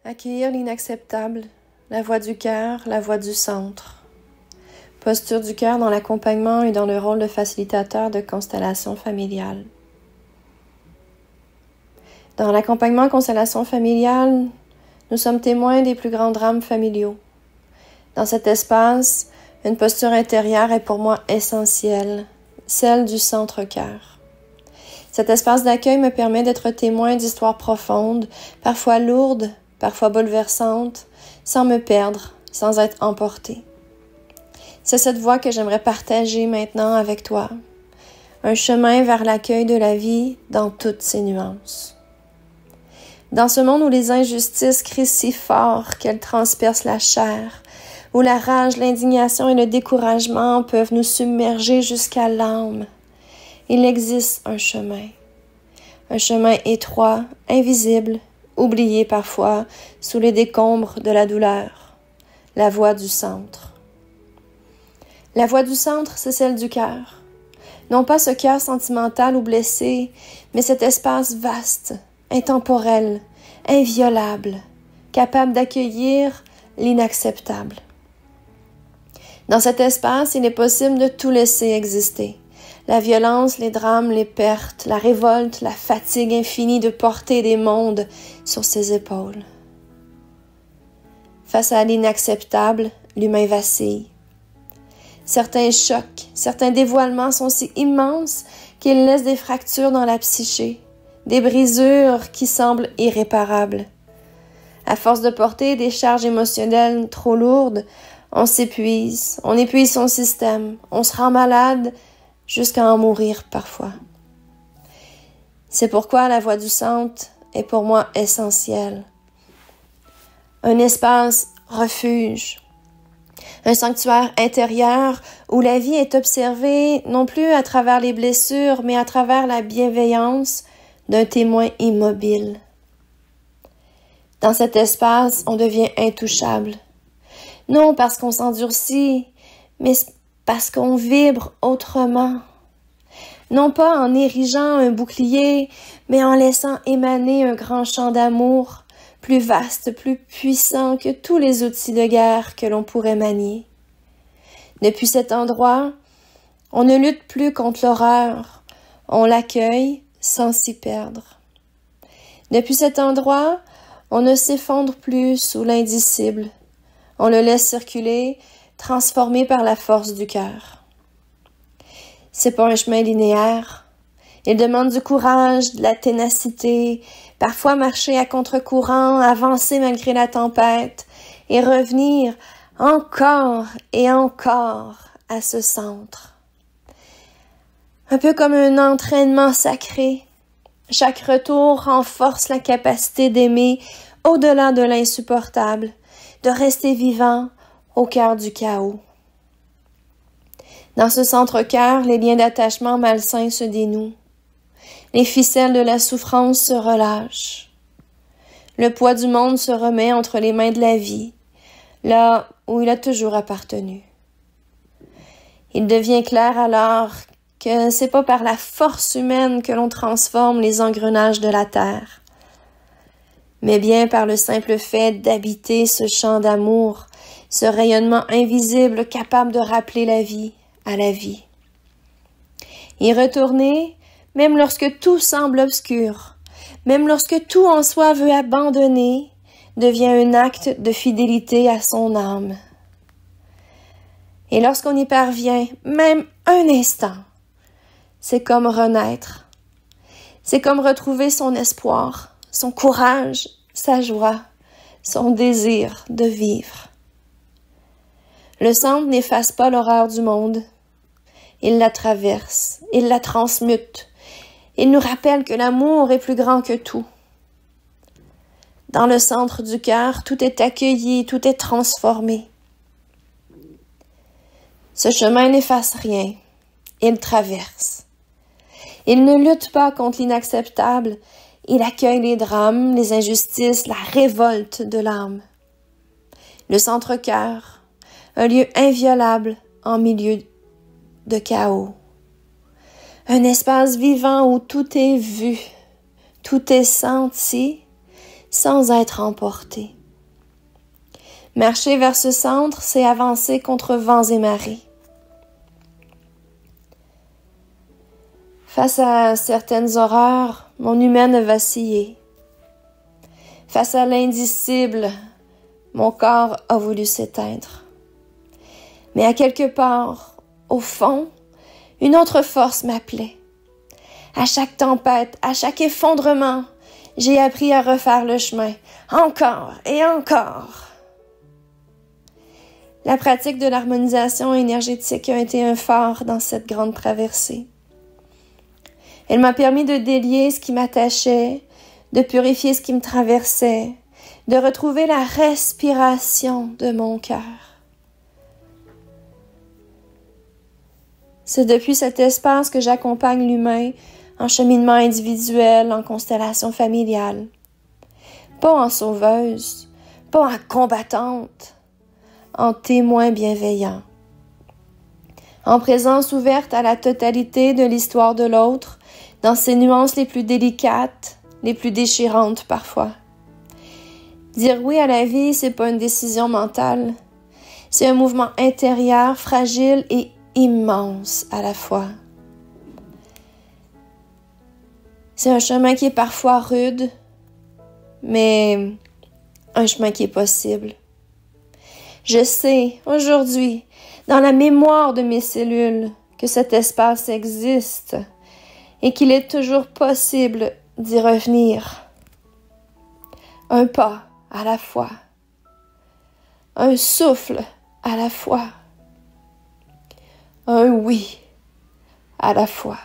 Accueillir l'inacceptable, la voix du cœur, la voix du centre. Posture du cœur dans l'accompagnement et dans le rôle de facilitateur de constellation familiale. Dans l'accompagnement constellation familiale, nous sommes témoins des plus grands drames familiaux. Dans cet espace, une posture intérieure est pour moi essentielle, celle du centre-cœur. Cet espace d'accueil me permet d'être témoin d'histoires profondes, parfois lourdes, parfois bouleversantes, sans me perdre, sans être emportée. C'est cette voie que j'aimerais partager maintenant avec toi. Un chemin vers l'accueil de la vie dans toutes ses nuances. Dans ce monde où les injustices crient si fort qu'elles transpercent la chair, où la rage, l'indignation et le découragement peuvent nous submerger jusqu'à l'âme, il existe un chemin étroit, invisible, oublié parfois sous les décombres de la douleur, la voie du centre. La voie du centre, c'est celle du cœur. Non pas ce cœur sentimental ou blessé, mais cet espace vaste, intemporel, inviolable, capable d'accueillir l'inacceptable. Dans cet espace, il est possible de tout laisser exister. La violence, les drames, les pertes, la révolte, la fatigue infinie de porter des mondes sur ses épaules. Face à l'inacceptable, l'humain vacille. Certains chocs, certains dévoilements sont si immenses qu'ils laissent des fractures dans la psyché, des brisures qui semblent irréparables. À force de porter des charges émotionnelles trop lourdes, on s'épuise, on épuise son système, on se rend malade jusqu'à en mourir parfois. C'est pourquoi la voie du centre est pour moi essentielle. Un espace refuge, un sanctuaire intérieur où la vie est observée non plus à travers les blessures, mais à travers la bienveillance d'un témoin immobile. Dans cet espace, on devient intouchable. Non parce qu'on s'endurcit, mais parce qu'on vibre autrement. Non pas en érigeant un bouclier, mais en laissant émaner un grand chant d'amour, plus vaste, plus puissant que tous les outils de guerre que l'on pourrait manier. Depuis cet endroit, on ne lutte plus contre l'horreur, on l'accueille sans s'y perdre. Depuis cet endroit, on ne s'effondre plus sous l'indicible, on le laisse circuler, transformé par la force du cœur. C'est pas un chemin linéaire. Il demande du courage, de la ténacité, parfois marcher à contre-courant, avancer malgré la tempête et revenir encore et encore à ce centre. Un peu comme un entraînement sacré. Chaque retour renforce la capacité d'aimer au-delà de l'insupportable, de rester vivant au cœur du chaos. Dans ce centre-cœur, les liens d'attachement malsains se dénouent. Les ficelles de la souffrance se relâchent. Le poids du monde se remet entre les mains de la vie, là où il a toujours appartenu. Il devient clair alors que c'est pas par la force humaine que l'on transforme les engrenages de la terre, mais bien par le simple fait d'habiter ce champ d'amour, ce rayonnement invisible capable de rappeler la vie à la vie. Y retourner, même lorsque tout semble obscur, même lorsque tout en soi veut abandonner, devient un acte de fidélité à son âme. Et lorsqu'on y parvient, même un instant, c'est comme renaître. C'est comme retrouver son espoir, son courage, sa joie, son désir de vivre. Le centre n'efface pas l'horreur du monde. Il la traverse, il la transmute. Il nous rappelle que l'amour est plus grand que tout. Dans le centre du cœur, tout est accueilli, tout est transformé. Ce chemin n'efface rien, il traverse. Il ne lutte pas contre l'inacceptable, il accueille les drames, les injustices, la révolte de l'âme. Le centre-cœur, un lieu inviolable en milieu de chaos. Un espace vivant où tout est vu, tout est senti, sans être emporté. Marcher vers ce centre, c'est avancer contre vents et marées. Face à certaines horreurs, mon humaine a vacillé. Face à l'indicible, mon corps a voulu s'éteindre. Mais à quelque part, au fond, une autre force m'appelait. À chaque tempête, à chaque effondrement, j'ai appris à refaire le chemin, encore et encore. La pratique de l'harmonisation énergétique a été un phare dans cette grande traversée. Elle m'a permis de délier ce qui m'attachait, de purifier ce qui me traversait, de retrouver la respiration de mon cœur. C'est depuis cet espace que j'accompagne l'humain en cheminement individuel, en constellation familiale. Pas en sauveuse, pas en combattante, en témoin bienveillant. En présence ouverte à la totalité de l'histoire de l'autre, dans ses nuances les plus délicates, les plus déchirantes parfois. Dire oui à la vie, c'est pas une décision mentale. C'est un mouvement intérieur, fragile et immense à la fois. C'est un chemin qui est parfois rude, mais un chemin qui est possible. Je sais, aujourd'hui, dans la mémoire de mes cellules, que cet espace existe et qu'il est toujours possible d'y revenir. Un pas à la fois, un souffle à la fois, un oui à la fois.